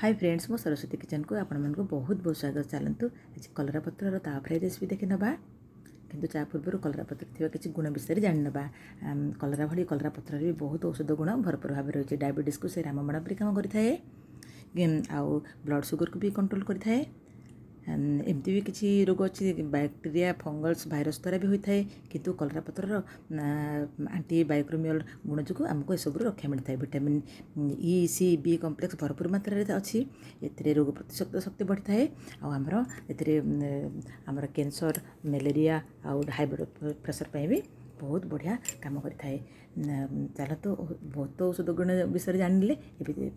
Hi friends मो Saraswati kitchen को आपण मन को बहुत बहुत स्वागत। चलतु आज कलरा पत्र तावा फ्राई रेसिपी देखि नबा किंतु चा पूर्व कलरा पत्र थिबा किछि गुण विषय जानि नबा। कलरा भली कलरा पत्र रे बहुत औषध गुण भरपूर भाव रही। डायबिटीज को से रामबाण परी काम करिथाए आउ ब्लड शुगर को भी कंट्रोल करिथाए। एमती भी किसी रोग अच्छी बैक्टेरिया फंगल्स भाइरस द्वारा भी होता है किंतु कलरा पत्र आंटी बायोक्रोमियल गुण जो आमको यू रक्षा मिलता है। Vitamin E C B complex भरपूर मात्रा अच्छी ए रोग प्रतिशोधक शक्ति बढ़ी थाए। आमर कैंसर मलेरिया आउ हाई ब्लड प्रेशर पर भी बहुत बढ़िया काम करें। चलतु बहुत औषध गुण विषय जानिले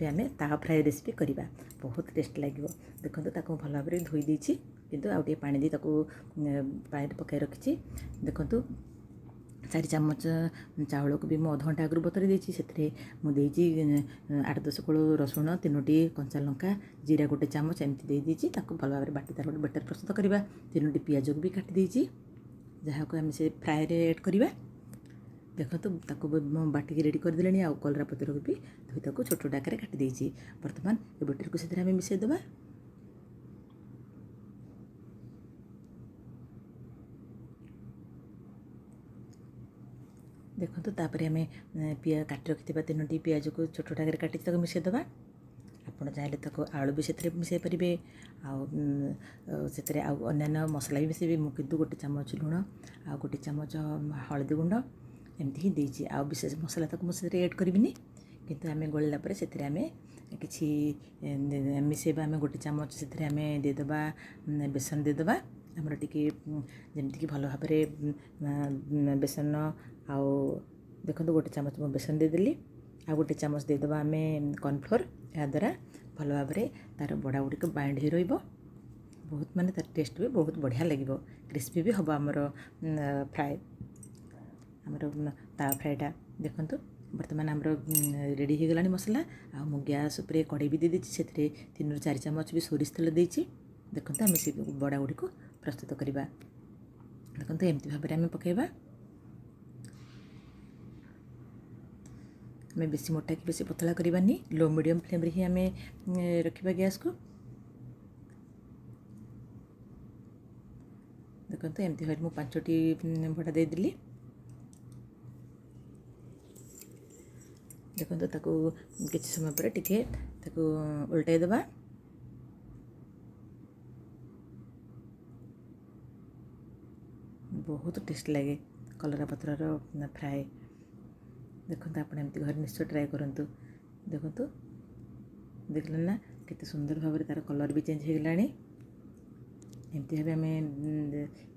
आम तावा फ्राई रेसिपी करवा बहुत टेस्ट लगे। देखो ताको भल भाव में धोई देछि किंतु आउ पानी दी ताको पानी पकाई रखी। देखो 4 चामच चाउल को भी मुझे अधघंटा आगु बतरी देछि। से मुझे 8-10 कोल रसुण 3टी कंचा लंका जीरा 1 चामच एमती दे देछि। ताको भल भाव में बाटी तार गोटे बेटर प्रस्तुत करवा। 3टी पियाज को भी काटी देछि जहाँ को आम से फ्राए एड करवा। देखो ताको बाटिकी रेडी कर देले। आउ कलरा पत्र को भी धोई ताको छोट छोट आकार काटी देछि। वर्तमान ए बेटर को से मिसई देवा। देखो तापर आम काटी रखि 3टी पियाज को छोट छोट आकार काटी मिसई देवा। आपड़ चाहिए आलू भी से मिसई पारे अन्य मसला भी मिसेबे। मुझे 1 चामच लुण आ 1 चामच हलदी गुंड एमती ही देछि। आ विशेष मसला तक मुझे एड करिबिनी किंतु आम गलला पर से किछि मिसेबा। आम 1 चामच से देदेबा बेसन देदेबा। आमर टिके जमती भल भाव में बेसन आउ देखो 1 चामच मो बेसन देदेली। आ 1 चामच देदेबा आम cornflour। या द्वारा भल भाव में तार बड़ा गुड़िक बाइंड हो रही बहुत माने तार टेस्ट भी बहुत बढ़िया लगे। क्रिस्पी भी हम आमर फ्राए आमर तावा फ्राएटा। देखो बर्तमान आमर रेडी हो गलानी मसला। आ मु गैस उपर कड़े भी दे देछि। से 3-4 चामच भी सोरिष तेल देछि। देखो आम से बड़ा गुड़ी को प्रस्तुत करवा। देखो एमती भाव में आम पकेबा। आम बेसी मोटा कि बेसी पतला करवानी। लो मीडियम फ्लेम रे ही आम रखा गैस को। देखो एमती भाव में 5टी भड़ा देदेली। देखो ताको किसी समय पर टिके ताको उल्टाई देबा। बहुत टेस्ट लगे कलरा पत्र फ्राए। देखो आप घर निश्चय ट्राए करंतु। देखो देखले ना कितने सुंदर भाव तार कलर भी चेंज हो गलानी। एमती भाव आम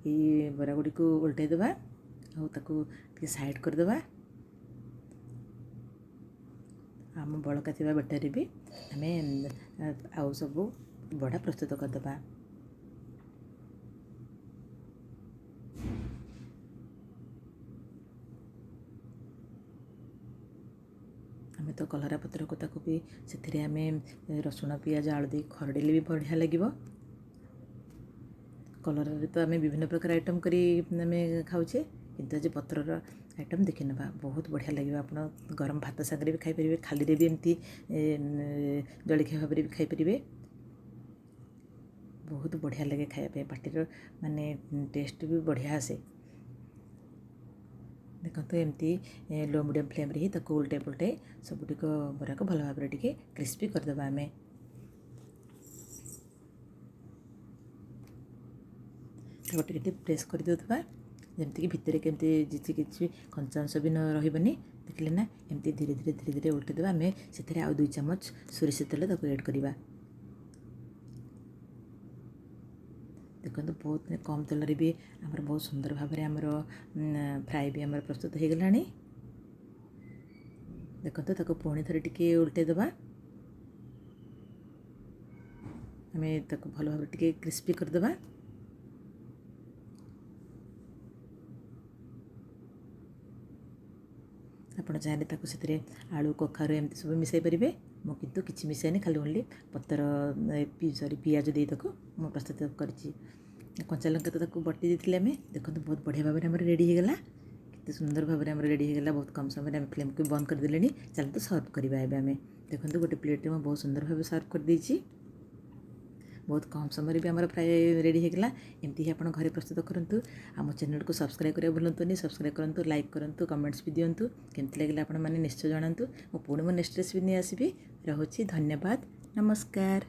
ये बरा गुड़ी को उल्टाई देबा आ ताको साइड करदेबा। आम बड़का थी बेटर भी आम आउ सब बड़ा प्रस्तुत करदेबा। आम तो कलरा पत्र को ताको भी से आम रसुण पियाज आलू दे खरड़ेले भी बढ़िया लगे। कलर तो आम विभिन्न प्रकार आइटम करी खाऊे किंतु आज पत्रर आइटम देखि नबा बहुत बढ़िया लगे। आप गरम भात सागर भी खाईपर खाली भी एमती जलखिया भाव में भी खाईपर बहुत बढ़िया लगे खायापे। पार्टीर माने टेस्ट भी बढ़िया आसे। देखो एमती लो मीडियम फ्लेम रे ही ताको उल्टे पुल्टे सबुटिक बरा को भल भाव में टिके क्रिस्पी करदेबा। आम टे प्रेस कर देउथबा जमती कि भितर केमती किसी कंचा अंश भी न रही। देखले ना एमती धीरे धीरे धीरे धीरे उल्टे देबा। आम से आउ 2 चामच सोरिष तेल ताको ऐड करवा। देखो बहुत कम तेल रे भी आमर बहुत सुंदर भाव में आमर फ्राए भी आमर प्रस्तुत हो गलानी। देखो ताको पुणी थरे टिके उल्टे देबा। आम ताको भल भाव में टिके क्रिस्पी करदेबा। आप चाहिए ताको से आलू कखारू एमती सब मिसई पारे। मु किंतु किछि मिसैनी खाली ओनली पत्तर सॉरी पियाज दे ताको मु प्रस्तुत करिछि। कंचा लंका तो ताको बटी देथिले आम। देखो बहुत बढ़िया भाव में आम रेडी हो गला। कितने सुंदर भाव में आम रेडी हो गला। बहुत कम समय आम फ्लेम को बंद कर देलेनी। चलते सर्व करवा। आम देखो गोटे प्लेट में बहुत सुंदर भाव सर्व कर देछि। बहुत कम समय भी आमर प्राय रेडी होगला। एमती ही आप घरे प्रस्तुत करूँ। आम चैनल को सब्सक्राइब करा भूलुनी। सब्सक्राइब करूँ, लाइक करूँ, कमेंट्स भी दिंतु। केमती लगे आप निश्चय जनातु। मो पुणी मो नेक्स्ट रेसिपी नहीं आसबि। रहुछि। धन्यवाद। नमस्कार।